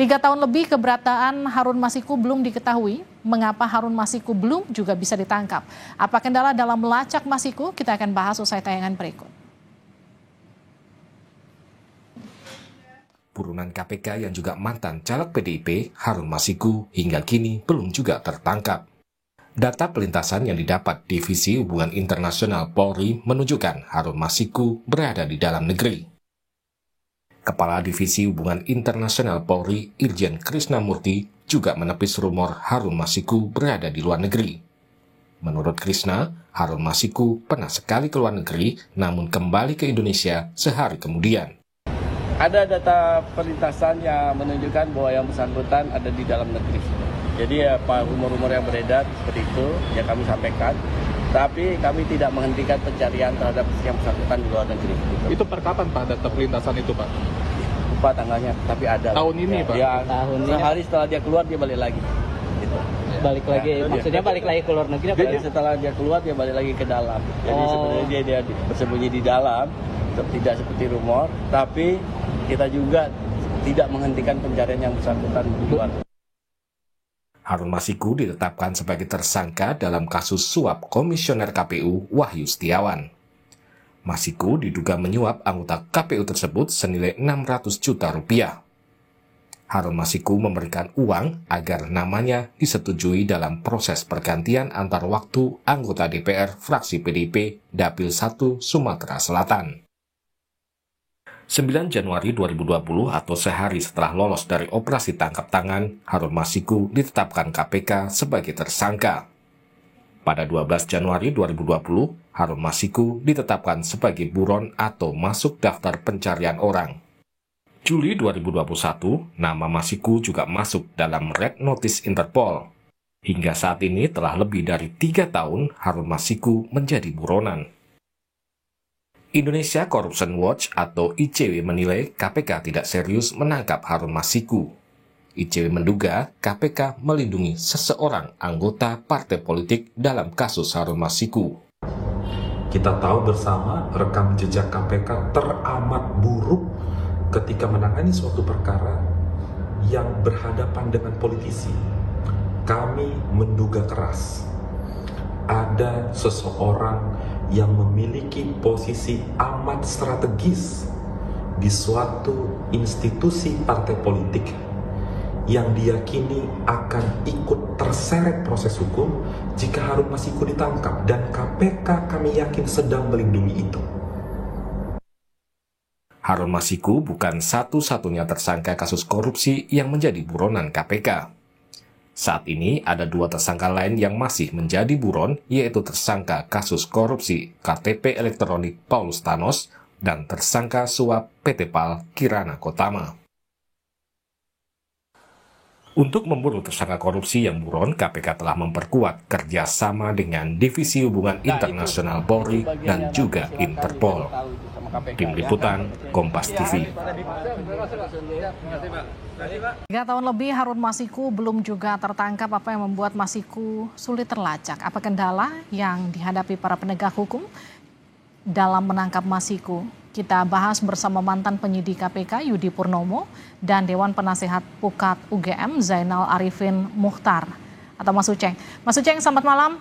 3 tahun lebih keberadaan Harun Masiku belum diketahui. Mengapa Harun Masiku belum juga bisa ditangkap? Apa kendala dalam melacak Masiku? Kita akan bahas usai tayangan berikut. Buronan KPK yang juga mantan caleg PDIP, Harun Masiku, hingga kini belum juga tertangkap. Data pelintasan yang didapat Divisi Hubungan Internasional Polri menunjukkan Harun Masiku berada di dalam negeri. Kepala Divisi Hubungan Internasional Polri, Irjen Krisnamurti, juga menepis rumor Harun Masiku berada di luar negeri. Menurut Krisna, Harun Masiku pernah sekali ke luar negeri, namun kembali ke Indonesia sehari kemudian. Ada data pelintasan yang menunjukkan bahwa yang bersangkutan ada di dalam negeri. Jadi apa rumor-rumor yang beredar seperti itu yang kami sampaikan. Tapi kami tidak menghentikan pencarian terhadap yang bersangkutan di luar negeri. Itu per kapan Pak data pelintasan itu Pak? Lupa tanggalnya, tapi ada. Tahun ini ya, Pak? Ya, tahun ini. Sehari setelah dia keluar dia balik lagi. Gitu. Balik lagi, ya, maksudnya balik lagi ke luar negeri? Jadi setelah dia keluar dia balik lagi ke dalam. Jadi sebenarnya dia bersembunyi di dalam, tidak seperti rumor. Tapi kita juga tidak menghentikan pencarian yang bersangkutan di luar. Harun Masiku ditetapkan sebagai tersangka dalam kasus suap Komisioner KPU Wahyu Setiawan. Masiku diduga menyuap anggota KPU tersebut senilai 600 juta rupiah. Harun Masiku memberikan uang agar namanya disetujui dalam proses pergantian antar waktu anggota DPR fraksi PDIP Dapil 1 Sumatera Selatan. 9 Januari 2020 atau sehari setelah lolos dari operasi tangkap tangan, Harun Masiku ditetapkan KPK sebagai tersangka. Pada 12 Januari 2020, Harun Masiku ditetapkan sebagai buron atau masuk daftar pencarian orang. Juli 2021, nama Masiku juga masuk dalam Red Notice Interpol. Hingga saat ini telah lebih dari 3 tahun Harun Masiku menjadi buronan. Indonesia Corruption Watch atau ICW menilai KPK tidak serius menangkap Harun Masiku. ICW menduga KPK melindungi seseorang anggota partai politik dalam kasus Harun Masiku. Kita tahu bersama rekam jejak KPK teramat buruk ketika menangani suatu perkara yang berhadapan dengan politisi. Kami menduga keras ada seseorang yang memiliki posisi amat strategis di suatu institusi partai politik yang diyakini akan ikut terseret proses hukum jika Harun Masiku ditangkap, dan KPK kami yakin sedang melindungi itu. Harun Masiku bukan satu-satunya tersangka kasus korupsi yang menjadi buronan KPK. Saat ini ada 2 tersangka lain yang masih menjadi buron, yaitu tersangka kasus korupsi KTP elektronik Paulus Thanos dan tersangka suap PT PAL Kirana Kotama. Untuk memburu tersangka korupsi yang buron, KPK telah memperkuat kerjasama dengan Divisi Hubungan Internasional Polri dan juga Interpol. Tim Liputan, Kompas TV. 3 tahun lebih Harun Masiku belum juga tertangkap. Apa yang membuat Masiku sulit terlacak? Apa kendala yang dihadapi para penegak hukum dalam menangkap Masiku? Kita bahas bersama mantan penyidik KPK Yudi Purnomo dan Dewan Penasehat Pukat UGM Zainal Arifin Mukhtar atau Mas Uceng. Mas Uceng, selamat malam.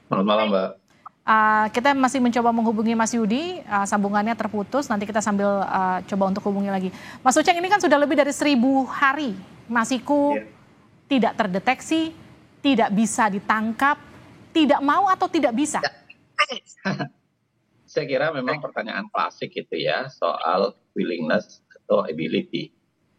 Selamat malam, Mbak. Kita masih mencoba menghubungi Mas Yudi, sambungannya terputus, nanti kita sambil coba untuk hubungi lagi. Mas Uceng, ini kan sudah lebih dari 1000 hari Masiku tidak terdeteksi, tidak bisa ditangkap, tidak mau atau tidak bisa? Saya kira memang pertanyaan klasik itu ya, soal willingness atau ability.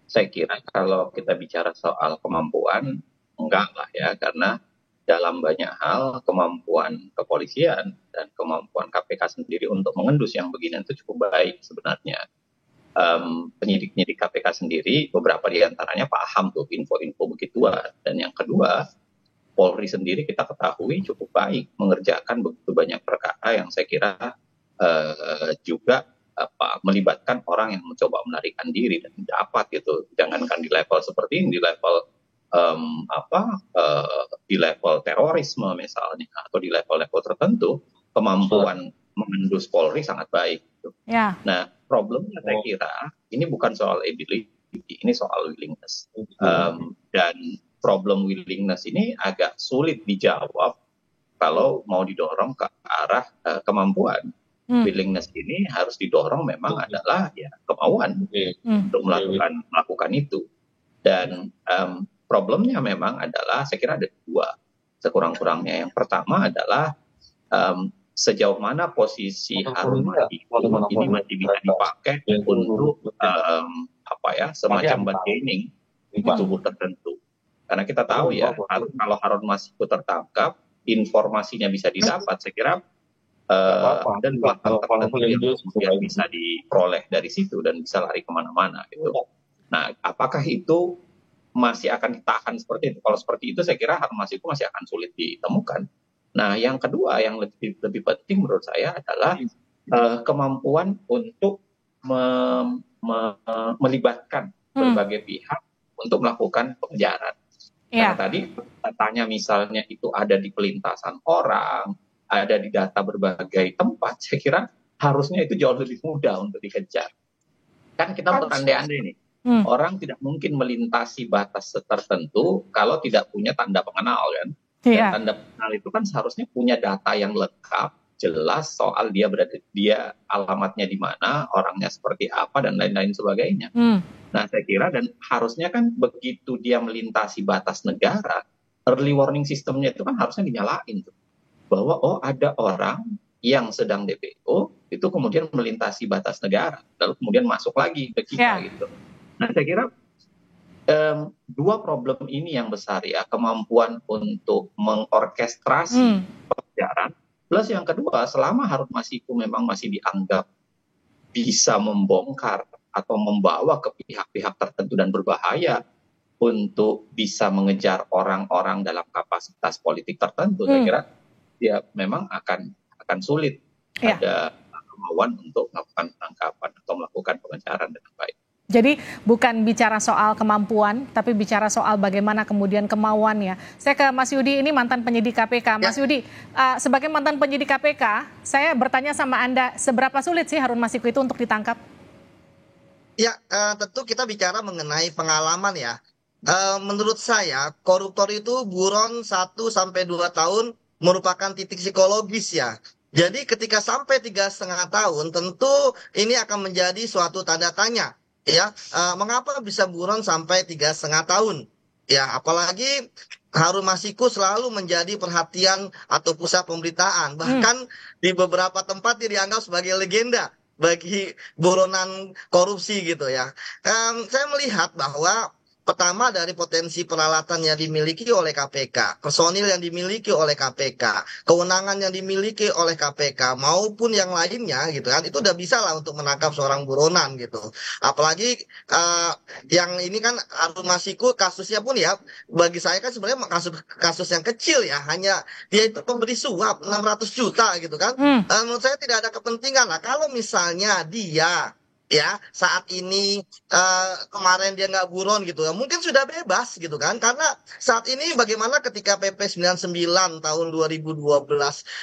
Saya kira kalau kita bicara soal kemampuan, enggak lah ya, karena dalam banyak hal kemampuan kepolisian dan kemampuan KPK sendiri untuk mengendus yang begini itu cukup baik sebenarnya. Penyidik-penyidik KPK sendiri beberapa diantaranya paham tuh info-info begituan. Dan yang kedua, Polri sendiri kita ketahui cukup baik mengerjakan begitu banyak perkara yang saya kira juga melibatkan orang yang mencoba melarikan diri dan dapat gitu. Jangankan di level seperti ini, di level di level terorisme misalnya atau di level-level tertentu kemampuan mengendus Polri sangat baik. Gitu. Ya. Nah, problemnya saya kira ini bukan soal ability, ini soal willingness. Dan problem willingness ini agak sulit dijawab kalau mau didorong ke arah kemampuan. Willingness ini harus didorong memang adalah ya kemauan untuk melakukan itu. Dan problemnya memang adalah saya kira ada dua sekurang-kurangnya. Yang pertama adalah sejauh mana posisi Harun Masiku ini masih bisa dipakai untuk semacam bargaining di tubuh tertentu. Karena kita tahu ya, kalau Harun Masiku tertangkap, informasinya bisa didapat, saya kira dan hal tertentu yang bisa diperoleh dari situ dan bisa lari kemana-mana gitu. Nah, apakah itu masih akan ditahan seperti itu? Kalau seperti itu, saya kira Harun Masiku masih akan sulit ditemukan. Nah, yang kedua yang lebih penting menurut saya adalah kemampuan untuk melibatkan berbagai pihak untuk melakukan pengejaran. Karena tadi datanya misalnya itu ada di pelintasan orang, ada di data berbagai tempat, saya kira harusnya itu jauh lebih mudah untuk dikejar. Kan kita berandai-andai nih, orang tidak mungkin melintasi batas tertentu kalau tidak punya tanda pengenal kan. Dan tanda pengenal itu kan seharusnya punya data yang lengkap, jelas soal dia alamatnya di mana, orangnya seperti apa dan lain-lain sebagainya. Nah, saya kira dan harusnya kan begitu dia melintasi batas negara, early warning systemnya itu kan harusnya dinyalain tuh. Bahwa ada orang yang sedang DPO itu kemudian melintasi batas negara, lalu kemudian masuk lagi ke kita gitu. Nah, saya kira dua problem ini yang besar ya, kemampuan untuk mengorkestrasi pengejaran, plus yang kedua, selama Harun Masiku memang masih dianggap bisa membongkar atau membawa ke pihak-pihak tertentu dan berbahaya untuk bisa mengejar orang-orang dalam kapasitas politik tertentu, saya kira ya memang akan sulit ada kemauan untuk melakukan penangkapan atau melakukan pengejaran dengan baik. Jadi bukan bicara soal kemampuan, tapi bicara soal bagaimana kemudian kemauannya. Saya ke Mas Yudi, ini mantan penyidik KPK. Mas Yudi, sebagai mantan penyidik KPK, saya bertanya sama Anda, seberapa sulit sih Harun Masiku itu untuk ditangkap? Ya, tentu kita bicara mengenai pengalaman ya. Menurut saya, koruptor itu buron 1-2 tahun merupakan titik psikologis ya. Jadi ketika sampai 3,5 tahun, tentu ini akan menjadi suatu tanda tanya. Ya, mengapa bisa buron sampai 3,5 tahun? Ya, apalagi Harun Masiku selalu menjadi perhatian atau pusat pemberitaan. Bahkan di beberapa tempat dia dianggap sebagai legenda bagi buronan korupsi gitu ya. Saya melihat bahwa pertama dari potensi peralatan yang dimiliki oleh KPK, personil yang dimiliki oleh KPK, kewenangan yang dimiliki oleh KPK maupun yang lainnya gitu kan, itu udah bisa lah untuk menangkap seorang buronan gitu. Apalagi yang ini kan Harun Masiku kasusnya pun ya bagi saya kan sebenarnya kasus yang kecil ya, hanya dia itu pemberi suap 600 juta gitu kan. Menurut saya tidak ada kepentingan lah kalau misalnya dia ya saat ini kemarin dia nggak buron gitu ya, mungkin sudah bebas gitu kan, karena saat ini bagaimana ketika PP 99 tahun 2012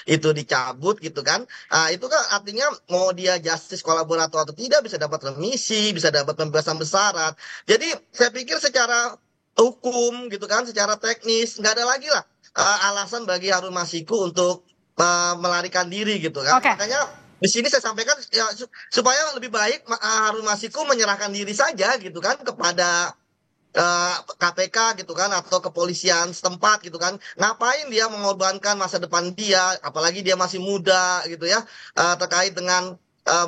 itu dicabut gitu kan, itu kan artinya mau dia justice kolaborator atau tidak bisa dapat remisi, bisa dapat pembebasan bersyarat. Jadi saya pikir secara hukum gitu kan, secara teknis nggak ada lagi lah alasan bagi Harun Masiku untuk melarikan diri gitu kan. Makanya di sini saya sampaikan ya, supaya lebih baik Harun Masiku menyerahkan diri saja gitu kan kepada KPK gitu kan atau kepolisian setempat gitu kan. Ngapain dia mengorbankan masa depan dia, apalagi dia masih muda gitu ya, terkait dengan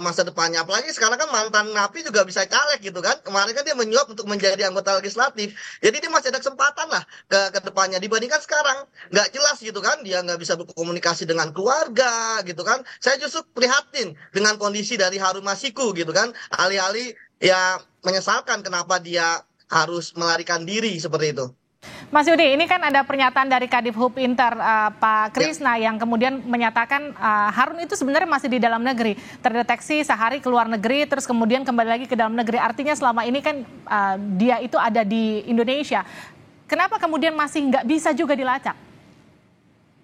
masa depannya. Apalagi sekarang kan mantan napi juga bisa caleg gitu kan. Kemarin kan dia menyuap untuk menjadi anggota legislatif. Jadi dia masih ada kesempatan lah ke depannya. Dibandingkan sekarang nggak jelas gitu kan. Dia nggak bisa berkomunikasi dengan keluarga gitu kan. Saya justru prihatin dengan kondisi dari Harun Masiku gitu kan. Alih-alih ya menyesalkan kenapa dia harus melarikan diri seperti itu. Mas Yudi, ini kan ada pernyataan dari Kadif Hub Inter Pak Krisna yang kemudian menyatakan Harun itu sebenarnya masih di dalam negeri, terdeteksi sehari ke luar negeri, terus kemudian kembali lagi ke dalam negeri. Artinya selama ini kan dia itu ada di Indonesia. Kenapa kemudian masih nggak bisa juga dilacak?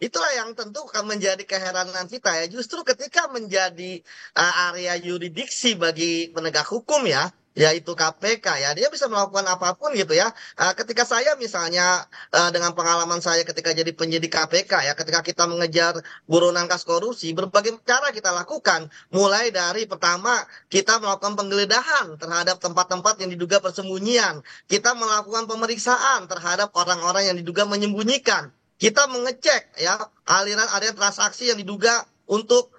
Itulah yang tentu akan menjadi keheranan kita ya. Justru ketika menjadi area yuridiksi bagi penegak hukum ya, yaitu KPK ya, dia bisa melakukan apapun gitu ya. Ketika saya misalnya dengan pengalaman saya ketika jadi penyidik KPK ya, ketika kita mengejar buronan kasus korupsi, berbagai cara kita lakukan. Mulai dari pertama kita melakukan penggeledahan terhadap tempat-tempat yang diduga persembunyian. Kita melakukan pemeriksaan terhadap orang-orang yang diduga menyembunyikan. Kita mengecek ya aliran transaksi yang diduga untuk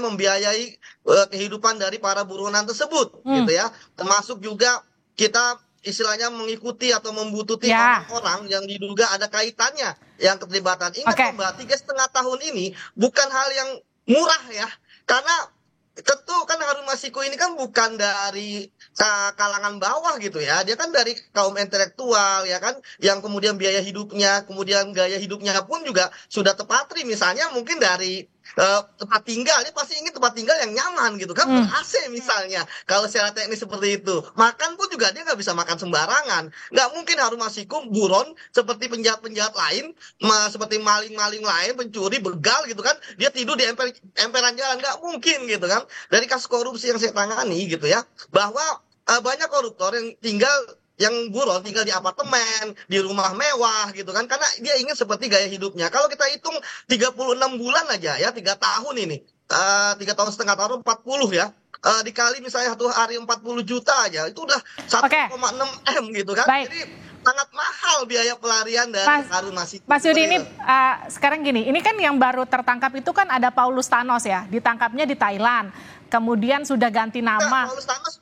membiayai kehidupan dari para buronan tersebut gitu ya, termasuk juga kita istilahnya mengikuti atau membututi orang-orang yang diduga ada kaitannya yang keterlibatan. Ingat Mbak, 3,5 tahun ini bukan hal yang murah ya, karena tentu kan Harun Masiku ini kan bukan dari kalangan bawah gitu ya, dia kan dari kaum intelektual ya kan, yang kemudian biaya hidupnya, kemudian gaya hidupnya pun juga sudah terpatri, misalnya mungkin dari tempat tinggal, dia pasti ingin tempat tinggal yang nyaman gitu kan, ber-AC misalnya, kalau secara teknis seperti itu. Makan pun juga dia nggak bisa makan sembarangan, nggak mungkin Harun Masiku buron seperti penjahat-penjahat lain, seperti maling-maling lain, pencuri, begal gitu kan, dia tidur di emperan jalan, nggak mungkin gitu kan. Dari kasus korupsi yang saya tangani gitu ya, bahwa banyak koruptor yang buron tinggal di apartemen, di rumah mewah gitu kan, karena dia ingin seperti gaya hidupnya. Kalau kita hitung 36 bulan aja ya, 3 tahun ini, 3,5 tahun 40 ya, dikali misalnya satu hari 40 juta aja, itu udah 1,6 M gitu kan. Baik. Jadi sangat mahal biaya pelarian dari Harun Masiku. Mas Yudi, ini sekarang gini, ini kan yang baru tertangkap itu kan ada Paulus Thanos ya, ditangkapnya di Thailand, kemudian sudah ganti nama. Paulus Thanos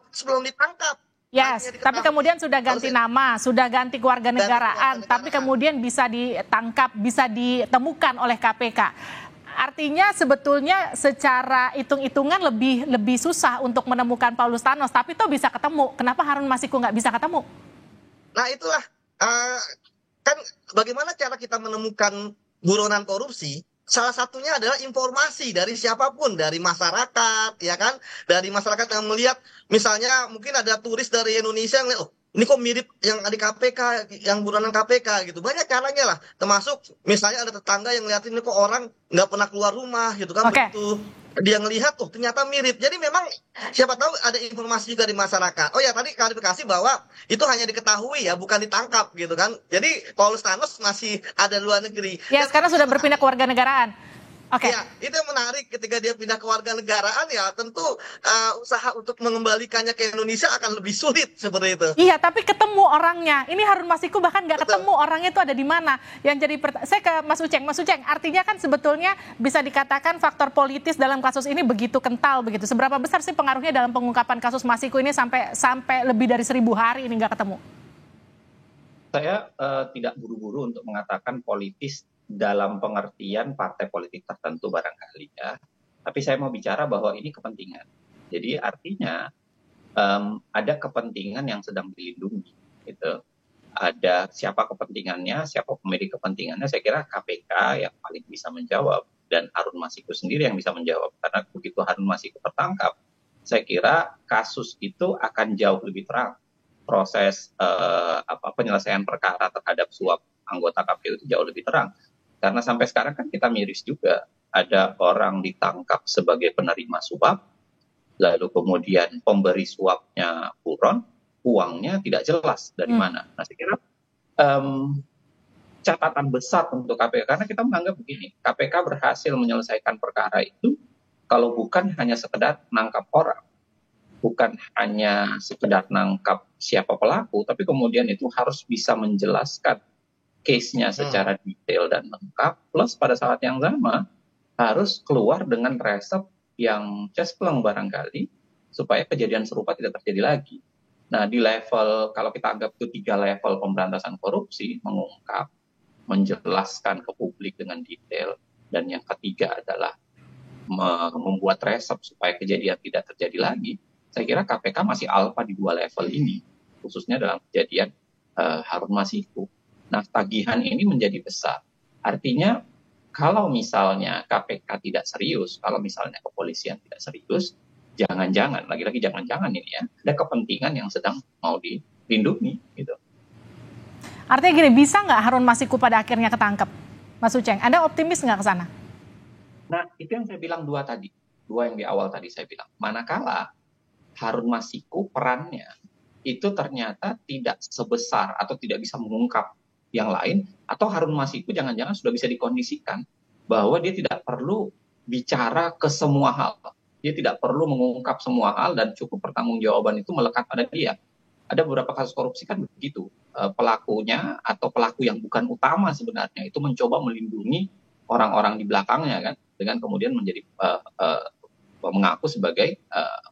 sebelum ditangkap. Yes, tapi kemudian sudah ganti nama, sudah ganti kewarganegaraan, tapi kemudian bisa ditangkap, bisa ditemukan oleh KPK. Artinya sebetulnya secara hitung-hitungan lebih susah untuk menemukan Paulus Thanos, tapi toh bisa ketemu. Kenapa Harun Masiku nggak bisa ketemu? Nah itulah, kan bagaimana cara kita menemukan buronan korupsi? Salah satunya adalah informasi dari siapapun, dari masyarakat, ya kan? Dari masyarakat yang melihat, misalnya mungkin ada turis dari Indonesia yang lihat, oh ini kok mirip yang di KPK, yang buronan KPK gitu. Banyak caranya lah, termasuk misalnya ada tetangga yang lihat ini kok orang nggak pernah keluar rumah gitu kan. Begitu dia ngelihat, oh ternyata mirip. Jadi memang siapa tahu ada informasi juga dari masyarakat. Oh ya, tadi klarifikasi bahwa itu hanya diketahui ya, bukan ditangkap gitu kan. Jadi Paulus Thanos masih ada di luar negeri. Ya, sekarang sudah berpindah ke kewarganegaraan. Oke. Ya, itu yang menarik, ketika dia pindah ke warganegaraan ya tentu usaha untuk mengembalikannya ke Indonesia akan lebih sulit seperti itu. Iya, tapi ketemu orangnya. Ini Harun Masiku bahkan nggak ketemu orangnya itu ada di mana. Yang jadi saya ke Mas Uceng, artinya kan sebetulnya bisa dikatakan faktor politis dalam kasus ini begitu kental begitu. Seberapa besar sih pengaruhnya dalam pengungkapan kasus Masiku ini sampai lebih dari 1.000 hari ini nggak ketemu? Saya tidak buru-buru untuk mengatakan politis dalam pengertian partai politik tertentu barangkali ya. Tapi saya mau bicara bahwa ini kepentingan. Jadi artinya ada kepentingan yang sedang dilindungi gitu. Ada siapa kepentingannya, siapa pemilik kepentingannya, saya kira KPK yang paling bisa menjawab, dan Harun Masiku sendiri yang bisa menjawab. Karena begitu Harun Masiku tertangkap, saya kira kasus itu akan jauh lebih terang. Proses penyelesaian perkara terhadap suap anggota KPU itu jauh lebih terang. Karena sampai sekarang kan kita miris juga, ada orang ditangkap sebagai penerima suap, lalu kemudian pemberi suapnya buron, uangnya tidak jelas dari mana. Nah, saya kira catatan besar untuk KPK, karena kita menganggap begini, KPK berhasil menyelesaikan perkara itu kalau bukan hanya sekedar nangkap orang, bukan hanya sekedar nangkap siapa pelaku, tapi kemudian itu harus bisa menjelaskan case-nya secara detail dan lengkap, plus pada saat yang sama harus keluar dengan resep yang cespleng barangkali, supaya kejadian serupa tidak terjadi lagi. Nah, di level, kalau kita anggap itu 3 level pemberantasan korupsi, mengungkap, menjelaskan ke publik dengan detail, dan yang ketiga adalah membuat resep supaya kejadian tidak terjadi lagi, saya kira KPK masih alfa di 2 level ini, khususnya dalam kejadian Harun Masiku. Nah, tagihan ini menjadi besar. Artinya, kalau misalnya KPK tidak serius, kalau misalnya kepolisian tidak serius, jangan-jangan, lagi-lagi jangan-jangan ini ya, ada kepentingan yang sedang mau dilindungi. Gitu. Artinya gini, bisa nggak Harun Masiku pada akhirnya ketangkep? Mas Uceng, Anda optimis nggak ke sana? Nah, itu yang saya bilang 2 tadi. 2 yang di awal tadi saya bilang. Manakala Harun Masiku perannya itu ternyata tidak sebesar atau tidak bisa mengungkap yang lain, atau Harun Masiku jangan-jangan sudah bisa dikondisikan bahwa dia tidak perlu bicara ke semua hal. Dia tidak perlu mengungkap semua hal dan cukup pertanggungjawaban itu melekat pada dia. Ada beberapa kasus korupsi kan begitu. Pelakunya atau pelaku yang bukan utama sebenarnya itu mencoba melindungi orang-orang di belakangnya kan, dengan kemudian menjadi mengaku sebagai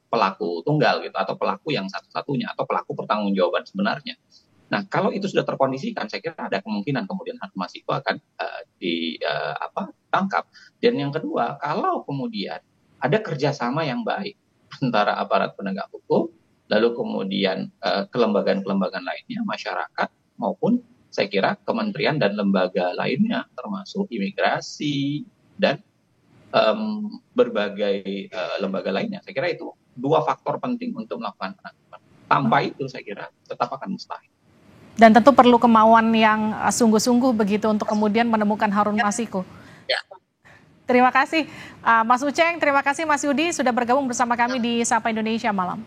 pelaku tunggal gitu, atau pelaku yang satu-satunya, atau pelaku pertanggungjawaban sebenarnya. Nah, kalau itu sudah terkondisikan, saya kira ada kemungkinan kemudian Harun Masiku akan ditangkap. Dan yang kedua, kalau kemudian ada kerjasama yang baik antara aparat penegak hukum, lalu kemudian kelembagaan-kelembagaan lainnya, masyarakat, maupun saya kira kementerian dan lembaga lainnya, termasuk imigrasi dan berbagai lembaga lainnya. Saya kira itu dua faktor penting untuk melakukan penangkapan. Tanpa itu saya kira tetap akan mustahil. Dan tentu perlu kemauan yang sungguh-sungguh begitu untuk kemudian menemukan Harun Masiku. Ya. Terima kasih Mas Uceng, terima kasih Mas Yudi sudah bergabung bersama kami di Sapa Indonesia Malam.